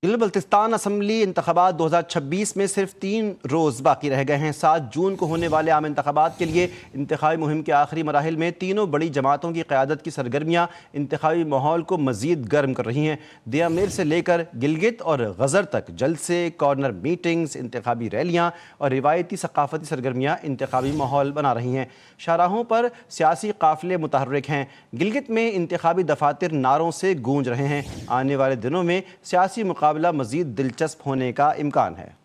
Gilgit-Baltistan assembly इंतखाबात 2026 में सिर्फ 3 रोज़ बाकी रह गए हैं। 7 जून को होने वाले आम इंतखाबात के लिए इंतखाबी मुहिम के आखिरी मराहिल में तीनों बड़ी जमातों की क़यादत की सरगर्मियाँ इंतखाबी माहौल को मज़ीद गर्म कर रही हैं। दियामिर से लेकर गिलगित और गज़र तक जलसे, कॉर्नर मीटिंग्स, इंतखाबी रैलियाँ और रिवायती सकाफ़ती सरगर्मियाँ इंतखाबी माहौल बना रही हैं। शाहराहों पर सियासी काफ़िले मुतहर्रिक हैं। गिलगित में इंतखाबी दफातर नारों से गूंज रहे हैं। आने वाले दिनों में सियासी मुकाबला मज़ीद दिलचस्प होने का इम्कान है।